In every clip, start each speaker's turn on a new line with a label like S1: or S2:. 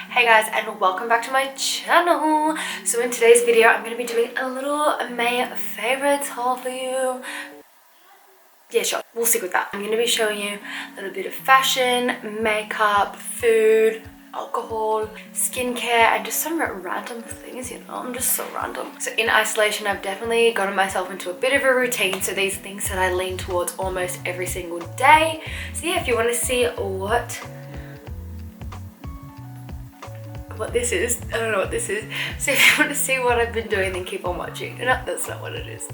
S1: Hey guys, and welcome back to my channel. So in today's video I'm going to be doing a little May favorites haul for you. Yeah, sure, we'll stick with that. I'm going to be showing you a little bit of fashion, makeup, food, alcohol, skincare, and just some random things, you know. I'm just so random. So in isolation I've definitely gotten myself into a bit of a routine, so these things that I lean towards almost every single day. So yeah, if you want to see what this is, I don't know what this is, so if you want to see what I've been doing, then keep on watching. No, that's not what it is.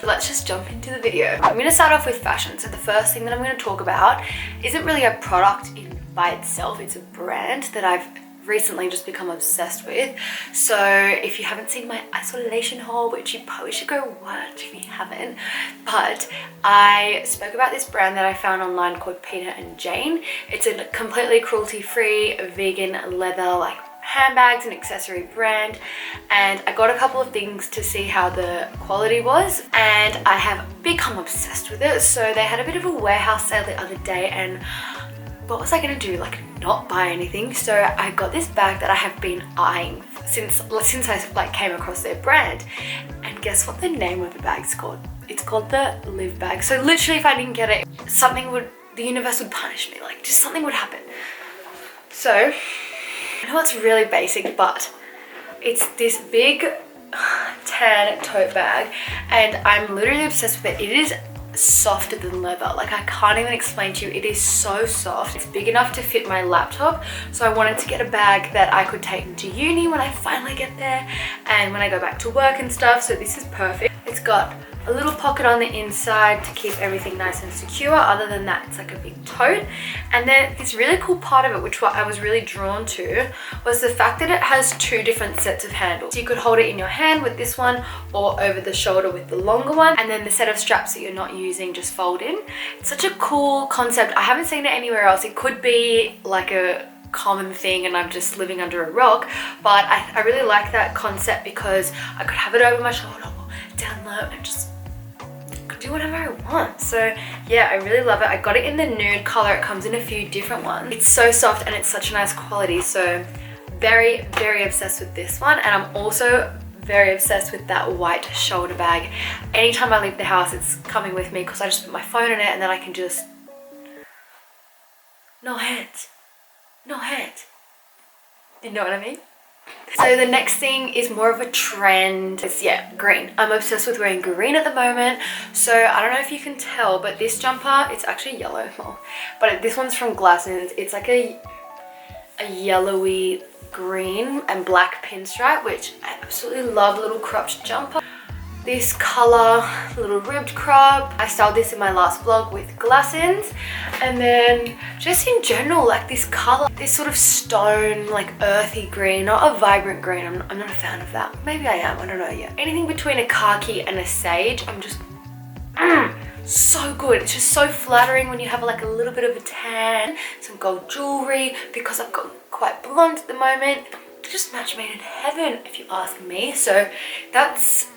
S1: So let's just jump into the video. I'm going to start off with fashion. So the first thing that I'm going to talk about isn't really a product by itself, it's a brand that I've recently just become obsessed with. So if you haven't seen my isolation haul, which you probably should go watch if you haven't, but I spoke about this brand that I found online called Peter and Jane. It's a completely cruelty-free vegan leather like handbags and accessory brand, and I got a couple of things to see how the quality was, and I have become obsessed with it. So they had a bit of a warehouse sale the other day, and what was I gonna do, like not buy anything? So I got this bag that I have been eyeing since I like came across their brand, and guess what the name of the bag's called? It's called the Live bag. So literally if I didn't get it, the universe would punish me, like just something would happen. So I know it's really basic, but it's this big tan tote bag, and I'm literally obsessed with it. It is softer than leather, like I can't even explain to you. It is so soft. It's big enough to fit my laptop, so I wanted to get a bag that I could take into uni when I finally get there and when I go back to work and stuff. So this is perfect. It's got a little pocket on the inside to keep everything nice and secure. Other than that, it's like a big tote. And then this really cool part of it, which what I was really drawn to, was the fact that it has two different sets of handles. So you could hold it in your hand with this one, or over the shoulder with the longer one, and then the set of straps that you're not using just fold in. It's such a cool concept. I haven't seen it anywhere else. It could be like a common thing and I'm just living under a rock, but I really like that concept because I could have it over my shoulder or down low and just do whatever I want. So yeah, I really love it. I got it in the nude color. It comes in a few different ones. It's so soft and it's such a nice quality. So very, very obsessed with this one. And I'm also very obsessed with that white shoulder bag. Anytime I leave the house, it's coming with me because I just put my phone in it and then I can just, no hands. You know what I mean? So the next thing is more of a trend. It's, yeah, green. I'm obsessed with wearing green at the moment. So I don't know if you can tell, but this jumper, it's actually yellow. But this one's from Glassons. It's like a yellowy green and black pinstripe, which I absolutely love. Little cropped jumper. This color, little ribbed crop. I styled this in my last vlog with Glassons. And then just in general, like this color, this sort of stone, like earthy green, not a vibrant green. I'm not a fan of that. Maybe I am, I don't know yet. Anything between a khaki and a sage, I'm just, so good. It's just so flattering when you have like a little bit of a tan, some gold jewelry, because I've got quite blonde at the moment. Just match made in heaven, if you ask me. So that's,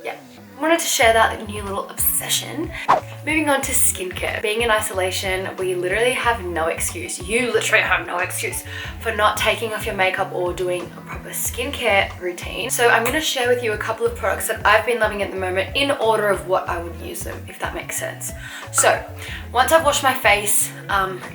S1: yeah, I wanted to share that new little obsession. Moving on to skincare. Being in isolation, we literally have no excuse. You literally have no excuse for not taking off your makeup or doing a proper skincare routine. So I'm going to share with you a couple of products that I've been loving at the moment in order of what I would use them, if that makes sense. So once I've washed my face,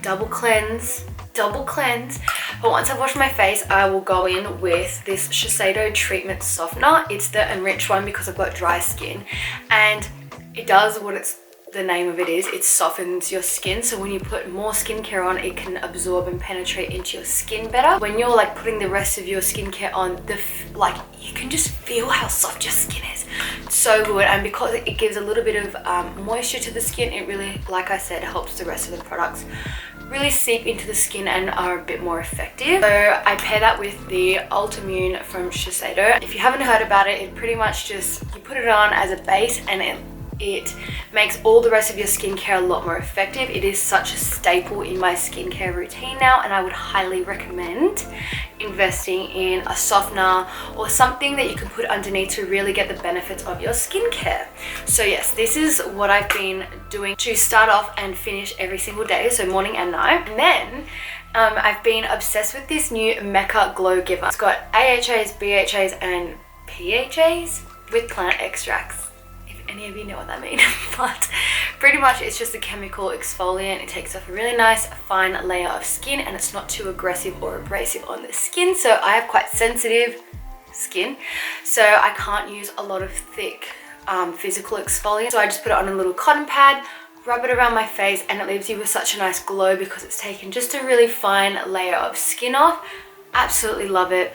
S1: double cleanse, but once I've washed my face, I will go in with this Shiseido treatment softener. It's the enriched one because I've got dry skin, and it does what the name of it is. It softens your skin, so when you put more skincare on, it can absorb and penetrate into your skin better. When you're like putting the rest of your skincare on, you can just feel how soft your skin is. It's so good, and because it gives a little bit of moisture to the skin, it really, like I said, helps the rest of the products really seep into the skin and are a bit more effective. So I pair that with the Ultimune from Shiseido. If you haven't heard about it, it pretty much just, you put it on as a base and it makes all the rest of your skincare a lot more effective. It is such a staple in my skincare routine now, and I would highly recommend investing in a softener or something that you can put underneath to really get the benefits of your skincare. So yes, this is what I've been doing to start off and finish every single day, so morning and night. And then I've been obsessed with this new Mecca Glow Giver. It's got AHAs, BHAs and PHAs with plant extracts, if any of you know what that means. But pretty much it's just a chemical exfoliant. It takes off a really nice fine layer of skin and it's not too aggressive or abrasive on the skin. So I have quite sensitive skin, so I can't use a lot of thick physical exfoliant. So I just put it on a little cotton pad, rub it around my face, and it leaves you with such a nice glow because it's taken just a really fine layer of skin off. Absolutely love it.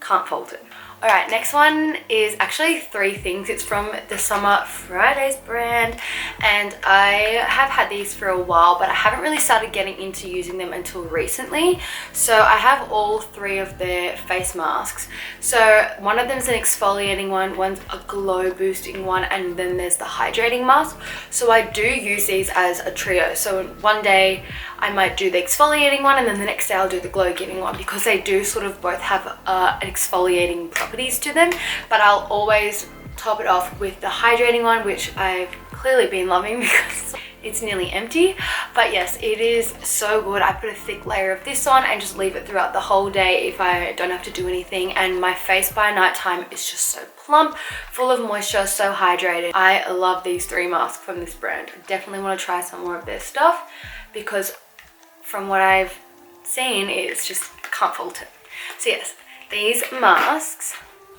S1: Can't fault it. Alright, next one is actually 3 things. It's from the Summer Fridays brand, and I have had these for a while, but I haven't really started getting into using them until recently. So I have all 3 of their face masks. So one of them is an exfoliating one, one's a glow boosting one, and then there's the hydrating mask. So I do use these as a trio. So one day I might do the exfoliating one, and then the next day I'll do the glow giving one, because they do sort of both have an exfoliating properties to them. But I'll always top it off with the hydrating one, which I've clearly been loving because it's nearly empty. But yes, it is so good. I put a thick layer of this on and just leave it throughout the whole day if I don't have to do anything, and my face by nighttime is just so plump, full of moisture, so hydrated. I love these 3 masks from this brand. I definitely want to try some more of their stuff because from what I've seen, it's just can't fault it. So yes, these masks.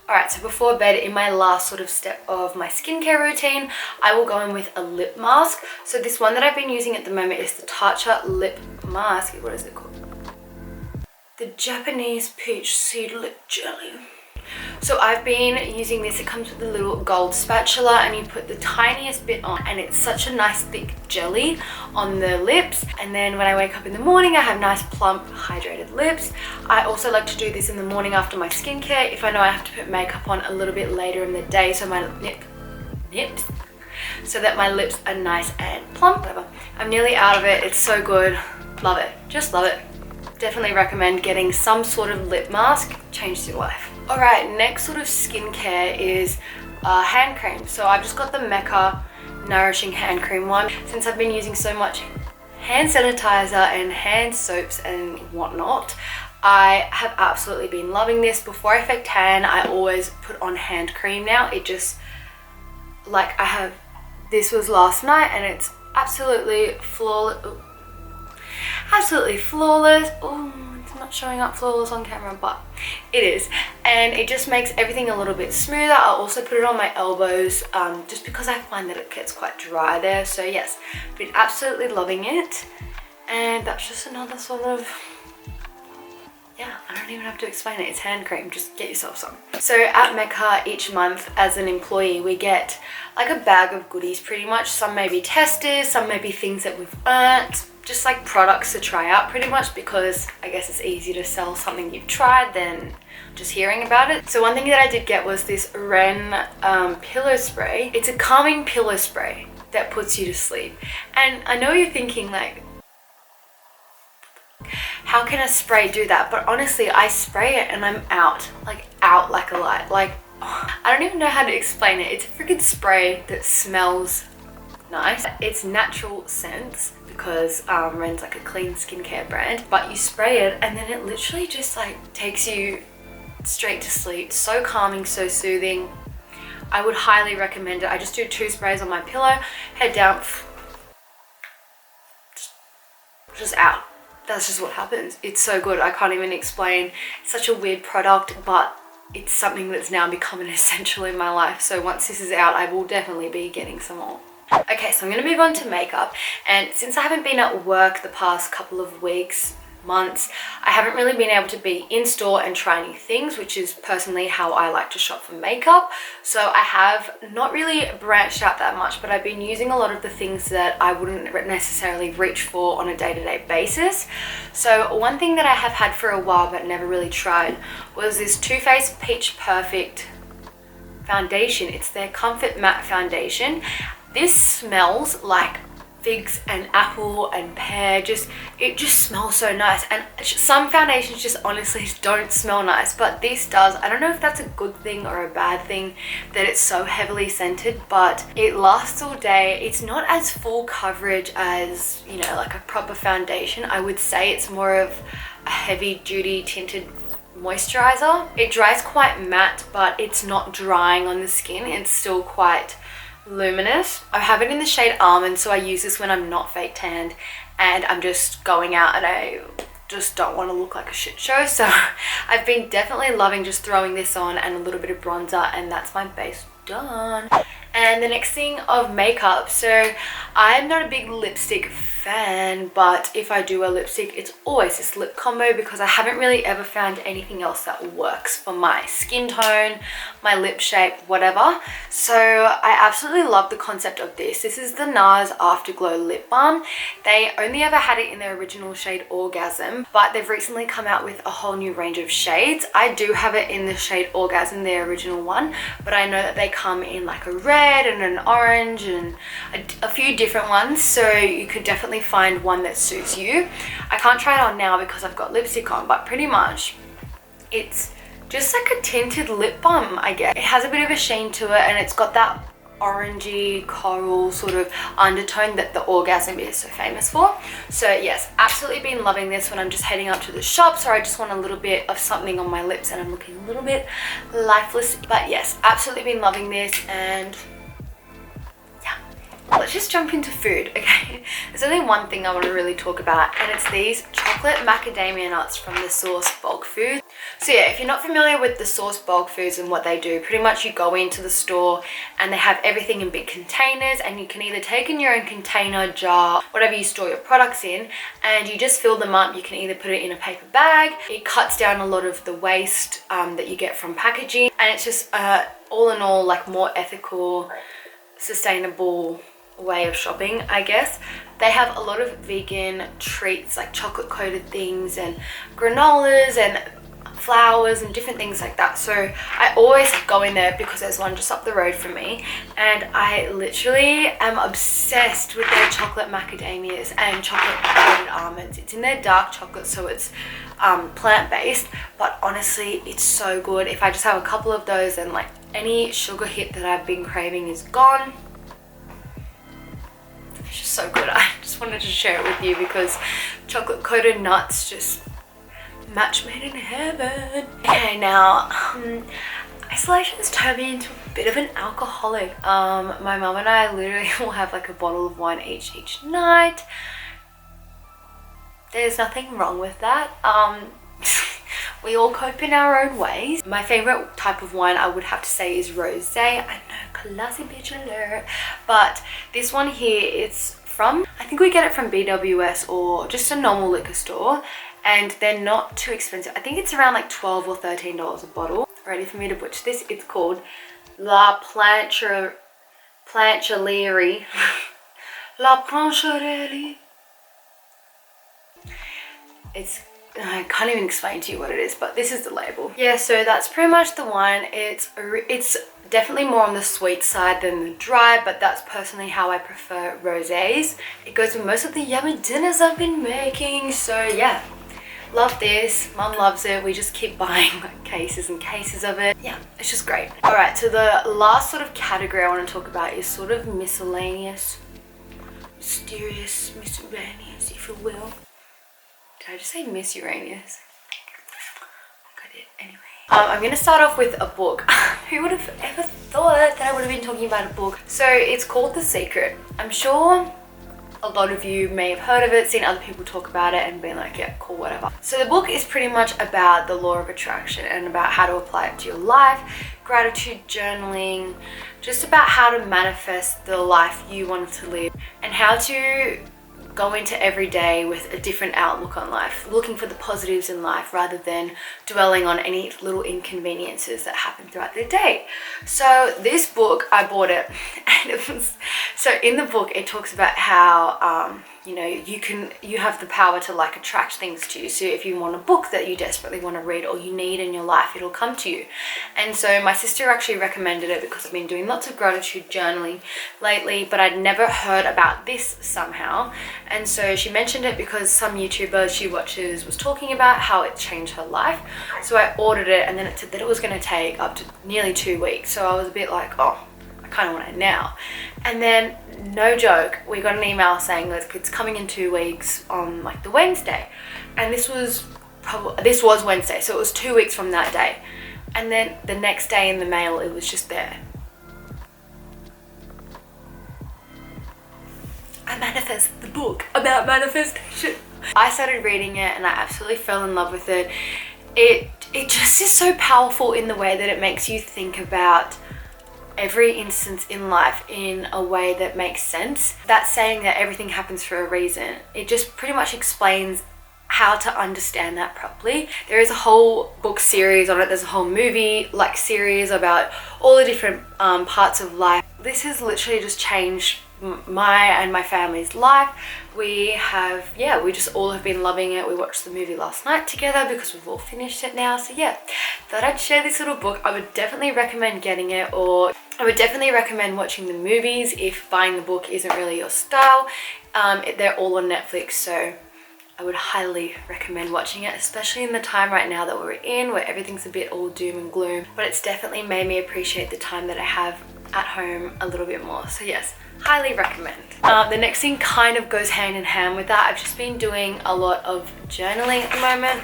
S1: Alright, so before bed, in my last sort of step of my skincare routine, I will go in with a lip mask. So this one that I've been using at the moment is the Tatcha lip mask. What is it called? The Japanese Peach Seed Lip Jelly. So I've been using this. It comes with a little gold spatula and you put the tiniest bit on, and it's such a nice thick jelly on the lips. And then when I wake up in the morning, I have nice plump hydrated lips. I also like to do this in the morning after my skincare if I know I have to put makeup on a little bit later in the day, so my nips, so that my lips are nice and plump. I'm nearly out of it. It's so good. Love it. Just love it. Definitely recommend getting some sort of lip mask. Changed your life. Alright, next sort of skincare is hand cream. So I've just got the Mecca Nourishing Hand Cream one. Since I've been using so much hand sanitizer and hand soaps and whatnot, I have absolutely been loving this. Before I fake tan, I always put on hand cream now. It just, like, this was last night and it's absolutely flawless. Absolutely flawless. Oh, it's not showing up flawless on camera, but it is, and it just makes everything a little bit smoother. I'll also put it on my elbows just because I find that it gets quite dry there. So yes, been absolutely loving it, and that's just another sort of, yeah, I don't even have to explain it. It's hand cream, just get yourself some. So at Mecca each month as an employee, we get like a bag of goodies pretty much. Some may be testers, some may be things that we've earned, just like products to try out pretty much, because I guess it's easier to sell something you've tried than just hearing about it. So one thing that I did get was this Ren pillow spray. It's a calming pillow spray that puts you to sleep. And I know you're thinking like, how can a spray do that? But honestly, I spray it and I'm out like a light. Like, I don't even know how to explain it. It's a freaking spray that smells nice. It's natural scents because Ren's like a clean skincare brand, but you spray it and then it literally just like takes you straight to sleep. So calming, so soothing. I would highly recommend it. I just do 2 sprays on my pillow, head down, just out. That's just what happens. It's so good. I can't even explain. It's such a weird product, but it's something that's now become an essential in my life. So once this is out, I will definitely be getting some more. Okay, so I'm going to move on to makeup, and since I haven't been at work the past couple of weeks, months, I haven't really been able to be in store and try new things, which is personally how I like to shop for makeup. So I have not really branched out that much, but I've been using a lot of the things that I wouldn't necessarily reach for on a day-to-day basis. So one thing that I have had for a while but never really tried was this Too Faced Peach Perfect foundation. It's their Comfort Matte Foundation. This smells like figs and apple and pear. It just smells so nice. And some foundations just honestly don't smell nice, but this does. I don't know if that's a good thing or a bad thing that it's so heavily scented, but it lasts all day. It's not as full coverage as, you know, like a proper foundation. I would say it's more of a heavy duty tinted moisturizer. It dries quite matte, but it's not drying on the skin. It's still quite luminous. I have it in the shade Almond, so I use this when I'm not fake tanned and I'm just going out and I just don't want to look like a shit show. So I've been definitely loving just throwing this on and a little bit of bronzer, and that's my base done. And the next thing of makeup, so I'm not a big lipstick fan, but if I do wear lipstick, it's always this lip combo because I haven't really ever found anything else that works for my skin tone, my lip shape, whatever. So I absolutely love the concept of this. This is the NARS Afterglow Lip Balm. They only ever had it in their original shade Orgasm, but they've recently come out with a whole new range of shades. I do have it in the shade Orgasm, their original one, but I know that they come in like a red and an orange and a few different ones, so you could definitely find one that suits you. I can't try it on now because I've got lipstick on, but pretty much it's just like a tinted lip balm, I guess. It has a bit of a sheen to it and it's got that orangey coral sort of undertone that the Orgasm is so famous for. So yes, absolutely been loving this when I'm just heading up to the shops or I just want a little bit of something on my lips and I'm looking a little bit lifeless. But yes, absolutely been loving this. And let's just jump into food, okay? There's only one thing I want to really talk about, and it's these chocolate macadamia nuts from the Source Bulk Food. So yeah, if you're not familiar with the Source Bulk Foods and what they do, pretty much you go into the store and they have everything in big containers, and you can either take in your own container, jar, whatever you store your products in, and you just fill them up. You can either put it in a paper bag. It cuts down a lot of the waste that you get from packaging, and it's just all in all like more ethical, sustainable way of shopping, I guess. They have a lot of vegan treats like chocolate coated things and granolas and flowers and different things like that. So I always go in there because there's one just up the road from me, and I literally am obsessed with their chocolate macadamias and chocolate coated almonds. It's in their dark chocolate, so it's plant-based, but honestly it's so good. If I just have a couple of those, then like any sugar hit that I've been craving is gone. It's just so good. I just wanted to share it with you because chocolate coated nuts, just match made in heaven. Okay, now isolation has turned me into a bit of an alcoholic. My mum and I literally will have like a bottle of wine each night. There's nothing wrong with that. We all cope in our own ways. My favorite type of wine I would have to say is rosé. I know, classy bitch alert. But this one here, it's from, I think we get it from BWS or just a normal liquor store, and they're not too expensive. I think it's around like $12 or $13 a bottle. Ready for me to butcher this? It's called La Planchalerie. La Planchalerie. I can't even explain to you what it is, but this is the label. Yeah, so that's pretty much the wine. It's definitely more on the sweet side than the dry, but that's personally how I prefer rosés. It goes with most of the yummy dinners I've been making. So yeah, love this. Mum loves it. We just keep buying like cases and cases of it. Yeah, it's just great. All right, so the last sort of category I want to talk about is sort of miscellaneous, mysterious, miscellaneous, if you will. Did I just say Miss Uranus? I did. Anyway. I'm going to start off with a book. Who would have ever thought that I would have been talking about a book? So it's called The Secret. I'm sure a lot of you may have heard of it, seen other people talk about it and been like, yeah, cool, whatever. So the book is pretty much about the law of attraction and about how to apply it to your life, gratitude journaling, just about how to manifest the life you want to live and how to go into every day with a different outlook on life, looking for the positives in life rather than dwelling on any little inconveniences that happen throughout the day. So this book, I bought it, and it was, so in the book it talks about how you know, you have the power to like attract things to you. So if you want a book that you desperately want to read or you need in your life, it'll come to you. And so my sister actually recommended it because I've been doing lots of gratitude journaling lately, but I'd never heard about this somehow. And so she mentioned it because some YouTuber she watches was talking about how it changed her life. So I ordered it, and then it said that it was going to take up to nearly 2 weeks. So I was a bit like, oh, I kind of want it now. And then, no joke, we got an email saying that it's coming in 2 weeks on like the Wednesday. And this was Wednesday, so it was 2 weeks from that day. And then the next day in the mail, it was just there. I manifested the book about manifestation. I started reading it and I absolutely fell in love with it. It just is so powerful in the way that it makes you think about every instance in life in a way that makes sense. That saying that everything happens for a reason, it just pretty much explains how to understand that properly. There is a whole book series on it. There's a whole movie like series about all the different parts of life. This has literally just changed my and my family's life. We just all have been loving it. We watched the movie last night together because we've all finished it now. So yeah, thought I'd share this little book. I would definitely recommend getting it, or I would definitely recommend watching the movies if buying the book isn't really your style. They're all on Netflix, so I would highly recommend watching it, especially in the time right now that we're in, where everything's a bit all doom and gloom. But it's definitely made me appreciate the time that I have at home a little bit more. So yes, highly recommend. The next thing kind of goes hand in hand with that. I've just been doing a lot of journaling at the moment,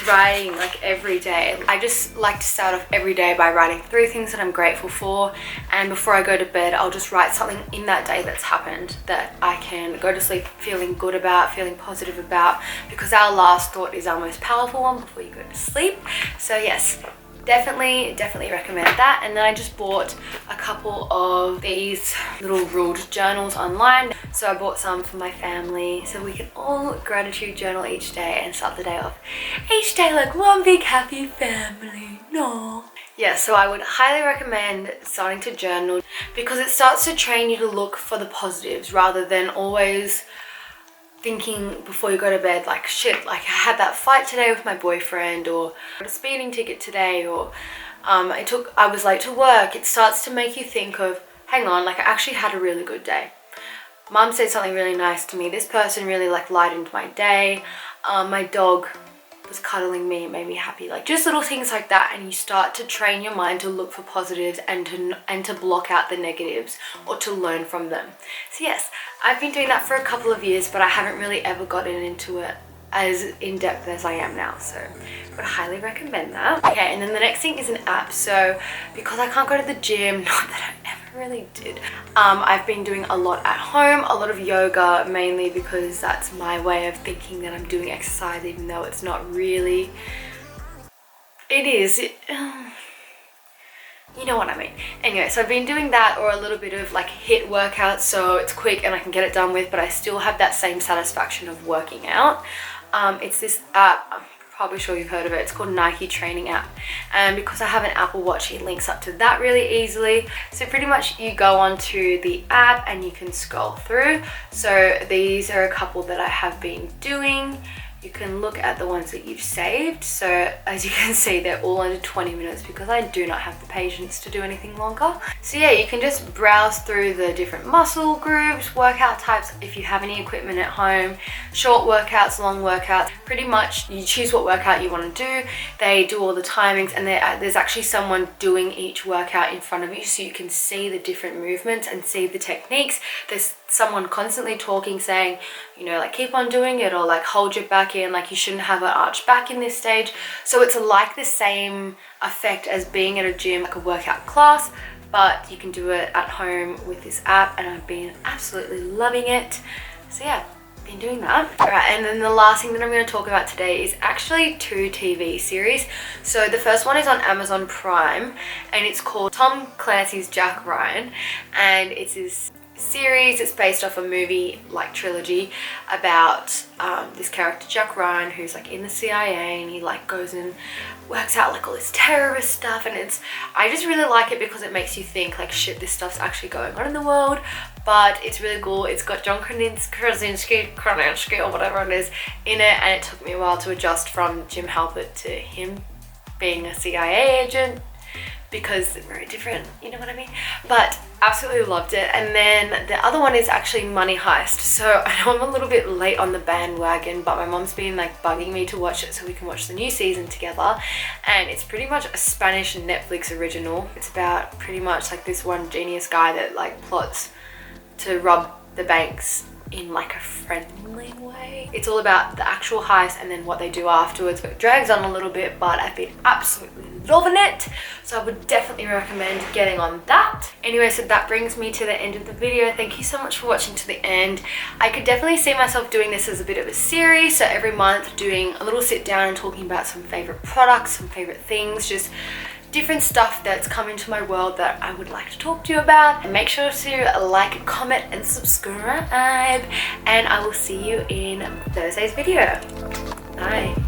S1: writing like every day. I just like to start off every day by writing 3 things that I'm grateful for, and before I go to bed I'll just write something in that day that's happened that I can go to sleep feeling good about, feeling positive about, because our last thought is our most powerful one before you go to sleep. So yes, definitely recommend that. And then I just bought a couple of these little ruled journals online. So I bought some for my family so we can all gratitude journal each day and start the day off each day like one big happy family. No. Yeah, so I would highly recommend starting to journal because it starts to train you to look for the positives rather than always thinking before you go to bed like, shit, like I had that fight today with my boyfriend, or I got a speeding ticket today, or I was late to work. It starts to make you think of, hang on, like I actually had a really good day. Mum said something really nice to me. This person really like lightened my day. My dog was cuddling me, it made me happy. Like just little things like that, and you start to train your mind to look for positives and to block out the negatives or to learn from them. So yes, I've been doing that for a couple of years, but I haven't really ever gotten into it as in depth as I am now, so I would highly recommend that. Okay, and then the next thing is an app. So because I can't go to the gym, not that I ever really did, I've been doing a lot at home, a lot of yoga, mainly because that's my way of thinking that I'm doing exercise, even though it's not really. It is. You know what I mean. Anyway, so I've been doing that, or a little bit of like HIIT workouts, so it's quick and I can get it done with, but I still have that same satisfaction of working out. It's this app, I'm probably sure you've heard of it. It's called Nike Training App, and because I have an Apple Watch, it links up to that really easily. So pretty much you go onto the app and you can scroll through. So these are a couple that I have been doing. You can look at the ones that you've saved. So as you can see, they're all under 20 minutes because I do not have the patience to do anything longer. So yeah, you can just browse through the different muscle groups, workout types, if you have any equipment at home, short workouts, long workouts. Pretty much you choose what workout you want to do. They do all the timings, and there's actually someone doing each workout in front of you, so you can see the different movements and see the techniques. There's someone constantly talking, saying, you know, like keep on doing it, or like hold your back in, like you shouldn't have an arched back in this stage. So it's like the same effect as being at a gym, like a workout class, but you can do it at home with this app, and I've been absolutely loving it. So yeah, been doing that. Alright, and then the last thing that I'm going to talk about today is actually 2 TV series. So the first one is on Amazon Prime, and it's called Tom Clancy's Jack Ryan, and it's this series. It's based off a movie like trilogy about this character Jack Ryan, who's like in the CIA, and he like goes and works out like all this terrorist stuff, and I just really like it because it makes you think like, shit, this stuff's actually going on in the world. But it's really cool. It's got John Krasinski or whatever it is in it, and it took me a while to adjust from Jim Halpert to him being a CIA agent, because they're very different, you know what I mean? But absolutely loved it. And then the other one is actually Money Heist. So I know I'm a little bit late on the bandwagon, but my mom's been like bugging me to watch it so we can watch the new season together. And it's pretty much a Spanish Netflix original. It's about pretty much like this one genius guy that like plots to rob the banks in like a friendly way. It's all about the actual heist and then what they do afterwards. It drags on a little bit, but I've been absolutely loving it, so I would definitely recommend getting on that. Anyway, so that brings me to the end of the video. Thank you so much for watching to the end. I could definitely see myself doing this as a bit of a series, so every month doing a little sit down and talking about some favorite products, some favorite things, just different stuff that's come into my world that I would like to talk to you about. And make sure to like, comment and subscribe, and I will see you in Thursday's video. Bye.